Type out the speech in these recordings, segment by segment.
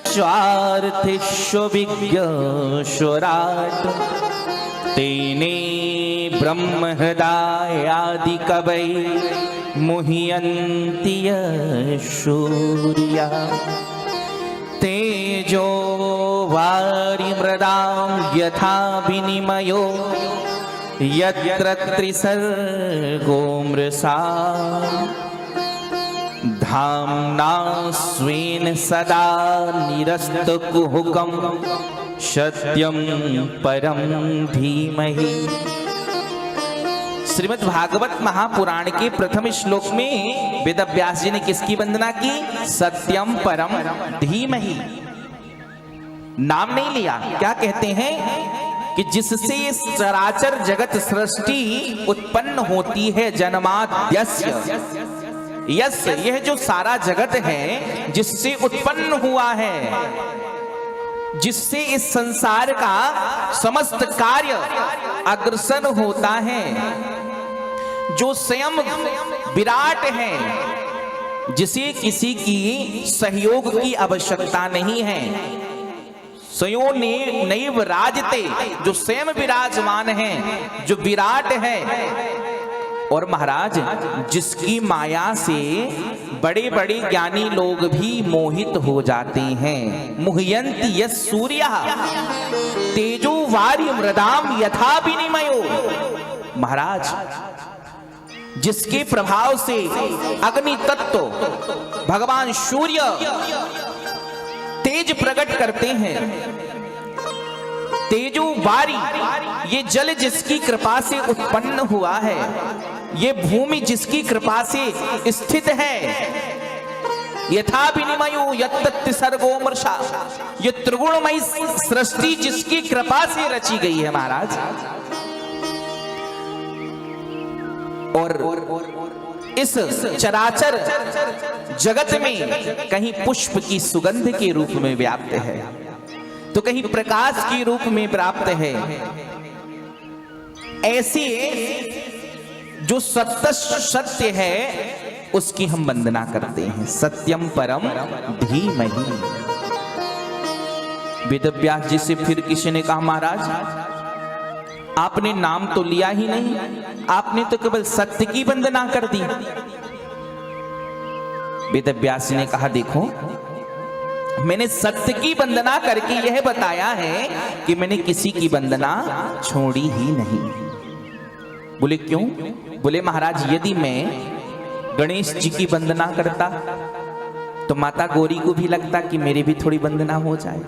स्वार्थिष्विज्ञराट तेने ब्रह्महृदायादि कवै मुह्यन्ति सूर्या तेजो वारिमृदां यथा विनिमयो यत्र त्रिसर्गो मृषा धाम्ना स्वेन सदा निरस्तकुहकं सत्यं परं धीमहि। श्रीमद् भागवत महापुराण के प्रथम श्लोक में वेदव्यास जी ने किसकी वंदना की? सत्यम परम धीमहि। नाम नहीं लिया। क्या कहते हैं कि जिससे चराचर जगत सृष्टि उत्पन्न होती है, जन्माद्यस्य यस, यह जो सारा जगत है जिससे उत्पन्न हुआ है, जिससे इस संसार का समस्त कार्य अग्रसर होता है, जो स्वयं विराट है, जिसे किसी की सहयोग की आवश्यकता नहीं है, स्वयं नैव राजते, जो स्वयं विराजमान है, जो विराट है। और महाराज जिसकी माया से बड़े बड़े ज्ञानी लोग भी मोहित हो जाते हैं। मुह्यन्ति यस् सूर्यः तेजो वारि मृदाम यथा विनिमयो। महाराज जिसके प्रभाव से अग्नि तत्व भगवान सूर्य तेज प्रकट करते हैं, तेजो वारी, ये जल जिसकी कृपा से उत्पन्न हुआ है, ये भूमि जिसकी कृपा से स्थित है, यथा विनिमयो यत्तत् सर्गो मृषा, ये त्रिगुणमयी सृष्टि जिसकी कृपा से रची गई है महाराज। और इस चराचर जगत में कहीं पुष्प की सुगंध के रूप में व्याप्त है, तो कहीं प्रकाश के रूप में प्राप्त है। ऐसे जो सत्य है उसकी हम वंदना करते हैं। सत्यम परम धीमहि। वेदव्यास जी से फिर किसी ने कहा, महाराज आपने नाम तो लिया ही नहीं, आपने तो केवल सत्य की वंदना कर दी। वेदव्यास जी ने कहा, देखो मैंने सत्य की वंदना करके यह बताया है कि मैंने किसी की वंदना छोड़ी ही नहीं। बोले क्यों? बोले महाराज यदि मैं गणेश जी की वंदना करता तो माता गौरी को भी लगता कि मेरी भी थोड़ी वंदना हो जाए,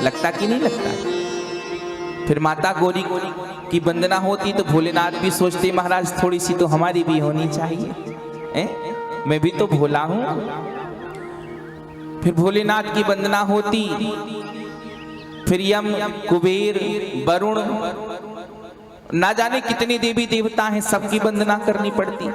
लगता कि नहीं लगता? फिर माता गौरी की वंदना होती तो भोलेनाथ भी सोचते महाराज थोड़ी सी तो हमारी भी होनी चाहिए, मैं भी तो भोला हूं। फिर भोलेनाथ की वंदना होती, फिर यम, कुबेर, वरुण, ना जाने कितने देवी देवता हैं, सबकी वंदना करनी पड़ती।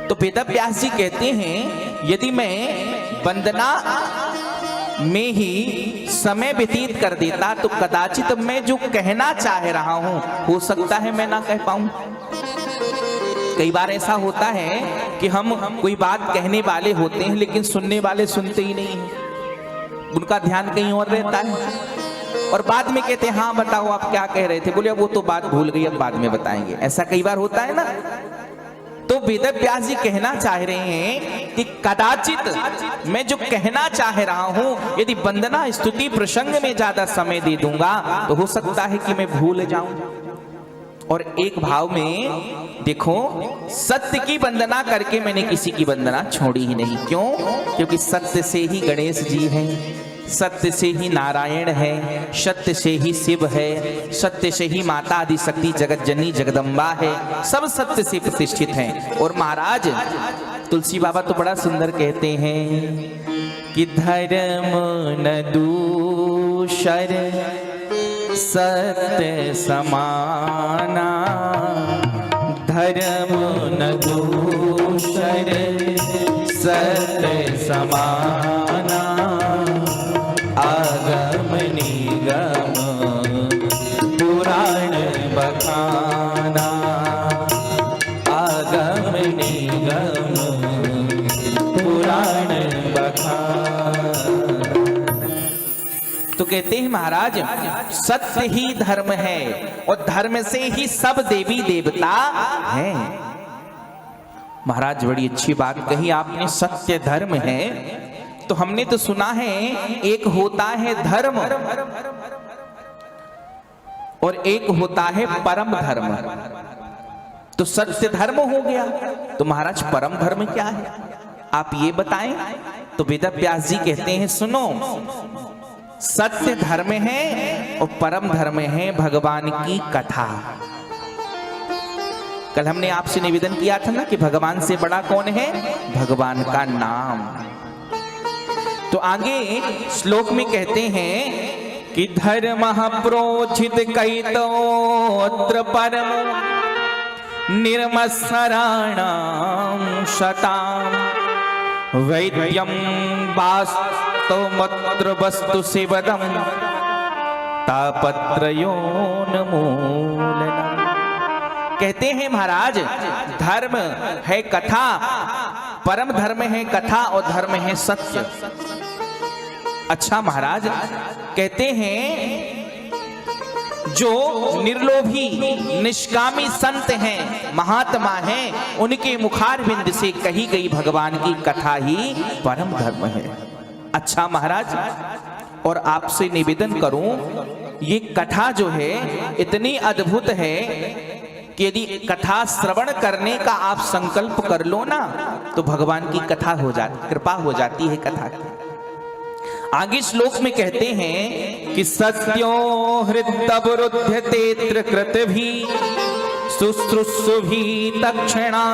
तो वेदव्यास जी कहते हैं यदि मैं वंदना में ही समय व्यतीत कर देता तो कदाचित मैं जो कहना चाह रहा हूं हो सकता है मैं ना कह पाऊं। कई बार ऐसा होता है कि हम कोई बात कहने वाले होते हैं लेकिन सुनने वाले सुनते ही नहीं हैं, उनका ध्यान कहीं और रहता है और बाद में कहते हैं हाँ बताओ आप क्या कह रहे थे। बोले वो तो बात भूल गई, अब बाद में बताएंगे। ऐसा कई बार होता है ना। तो वेदव्यास जी कहना चाह रहे हैं कि कदाचित मैं जो कहना चाह रहा हूं यदि वंदना स्तुति प्रसंग में ज्यादा समय दे दूंगा तो हो सकता है कि मैं भूल जाऊं। और एक भाव में देखो सत्य की वंदना करके मैंने किसी की वंदना छोड़ी ही नहीं। क्यों? क्योंकि सत्य से ही गणेश जी हैं, सत्य से ही नारायण है, सत्य से ही शिव है, सत्य से ही माता आदि शक्ति जगत जननी जगदम्बा है, सब सत्य से प्रतिष्ठित हैं। और महाराज तुलसी बाबा तो बड़ा सुंदर कहते हैं कि धर्म न दूषर सत्य समाना, धर्म न दूषर सत्य समाना, आगम निगम पुराण बखाना, आगम निगम पुराण कहते हैं महाराज सत्य ही धर्म है और धर्म से ही सब देवी देवता हैं। महाराज बड़ी अच्छी बात कही आपने, सत्य धर्म है। तो हमने तो सुना है एक होता है धर्म और एक होता है परम धर्म। तो सत्य धर्म हो गया, तो महाराज परम धर्म क्या है आप ये बताएं। तो वेद व्यास जी कहते हैं सुनो, सत्य धर्म है और परम धर्म है भगवान की कथा। कल हमने आपसे निवेदन किया था ना कि भगवान से बड़ा कौन है, भगवान का नाम। तो आगे श्लोक में कहते हैं कि धर्म प्रोचित कैतोत्र परम निर्मत्सराणां शतां वैद्यं वास्तवमत्र वस्तु शिवदं तापत्रयोन्मूलनम्। कहते हैं महाराज धर्म है कथा, परम धर्म है कथा और धर्म है सत्य। अच्छा महाराज कहते हैं जो निर्लोभी निष्कामी संत हैं, महात्मा हैं, उनके मुखारविंद से कही गई भगवान की कथा ही परम धर्म है। अच्छा महाराज और आपसे निवेदन करूं, ये कथा जो है इतनी अद्भुत है कि यदि कथा श्रवण करने का आप संकल्प कर लो ना तो भगवान की कथा हो जाती, कृपा हो जाती है कथा की। आगे श्लोक में कहते हैं कि सत्यो हृदयवरुध्यते कृतभि शुश्रूषुभि तक्षणा।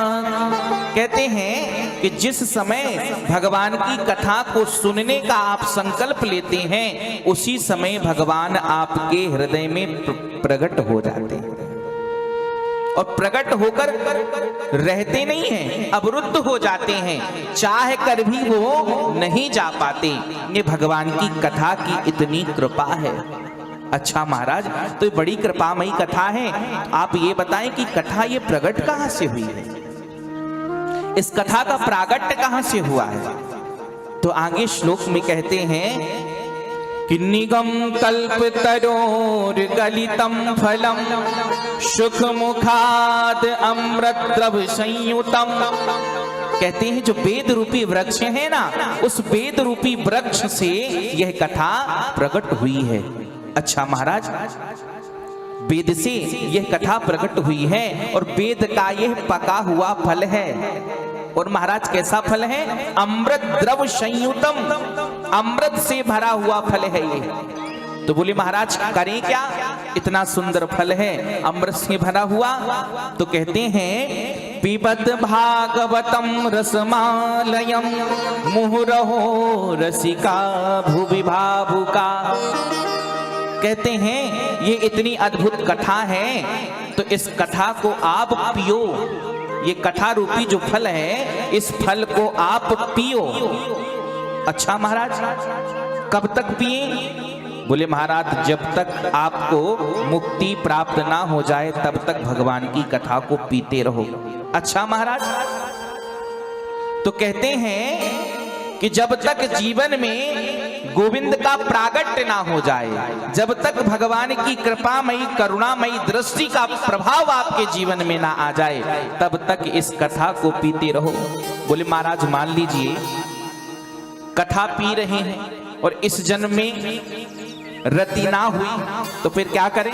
कहते हैं कि जिस समय भगवान की कथा को सुनने का आप संकल्प लेते हैं उसी समय भगवान आपके हृदय में प्रकट हो जाते हैं और प्रकट होकर रहते नहीं हैं, अवरुद्ध हो जाते हैं, चाह कर भी वो नहीं जा पाते। ये भगवान की कथा की इतनी कृपा है। अच्छा महाराज तो ये बड़ी कृपामयी कथा है, आप ये बताएं कि कथा ये प्रकट कहां से हुई है, इस कथा का प्रागट्य कहां से हुआ है। तो आगे श्लोक में कहते हैं कि निगम कल्पतरोर गलितम फलम सुख मुखाद अमृत द्रव संयुतम। कहते हैं जो वेद रूपी वृक्ष है ना, उस वेद रूपी वृक्ष से यह कथा प्रकट हुई है। अच्छा महाराज वेद से यह कथा प्रकट हुई है और वेद का यह पका हुआ फल है। और महाराज कैसा फल है, अमृत द्रव संयुतम, अमृत से भरा हुआ फल है ये। तो बोले महाराज करें क्या, इतना सुंदर फल है अमृत से भरा हुआ। तो कहते हैं पिबत भागवतम रसमालयम मुहुरहो रसिका भुवि भावुका। कहते हैं ये इतनी अद्भुत कथा है तो इस कथा को आप पियो, ये कथा रूपी जो फल है इस फल को आप पियो। अच्छा महाराज कब तक पिए, बोले महाराज जब तक आपको मुक्ति प्राप्त ना हो जाए तब तक भगवान की कथा को पीते रहो। अच्छा महाराज तो कहते हैं कि जब तक जीवन में गोविंद का प्रागट्य ना हो जाए, जब तक भगवान की कृपामयी करुणामयी दृष्टि का प्रभाव आपके जीवन में ना आ जाए तब तक इस कथा को पीते रहो। बोले महाराज मान लीजिए कथा पी रहे हैं और इस जन्म में रति ना हुई तो फिर क्या करें।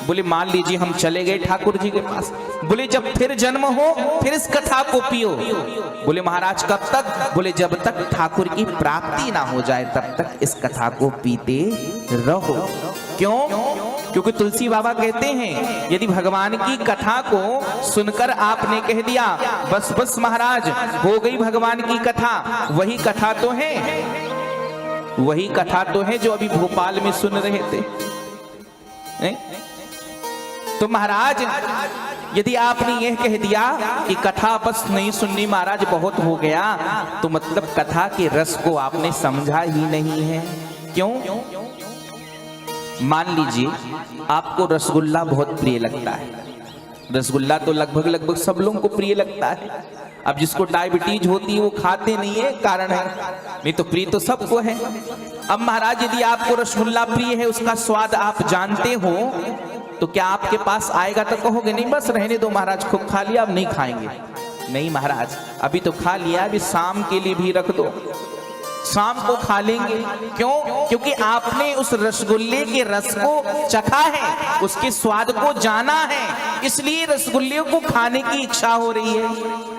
बोले मान लीजिए हम चले गए ठाकुर जी के पास, बोले जब फिर जन्म हो फिर इस कथा को पियो। बोले महाराज कब तक, बोले जब तक ठाकुर की प्राप्ति ना हो जाए तब तक इस कथा को पीते रहो। क्यों, क्योंकि तुलसी बाबा कहते हैं यदि भगवान की कथा को सुनकर आपने कह दिया बस बस महाराज हो गई भगवान की कथा, वही कथा तो है, वही कथा तो है जो अभी भोपाल में सुन रहे थे। तो महाराज यदि आपने यह कह दिया कि कथा बस नहीं सुननी महाराज बहुत हो गया, तो मतलब कथा के रस को आपने समझा ही नहीं है। क्यों, मान लीजिए आपको रसगुल्ला बहुत प्रिय लगता है, रसगुल्ला तो लगभग सब लोगों को प्रिय लगता है। अब जिसको डायबिटीज होती है वो खाते नहीं है, कारण है, नहीं तो प्रिय तो सबको है। अब महाराज यदि आपको रसगुल्ला प्रिय है, उसका स्वाद आप जानते हो, तो क्या आपके पास आएगा तो कहोगे नहीं बस रहने दो महाराज, खूब खा लिया अब नहीं खाएंगे? नहीं महाराज, अभी तो खा लिया, अभी शाम के लिए भी रख दो, शाम को खा लेंगे। क्यों? क्योंकि आपने उस रसगुल्ले के रस को चखा है, उसके स्वाद को जाना है, इसलिए रसगुल्ले को खाने की इच्छा हो रही है।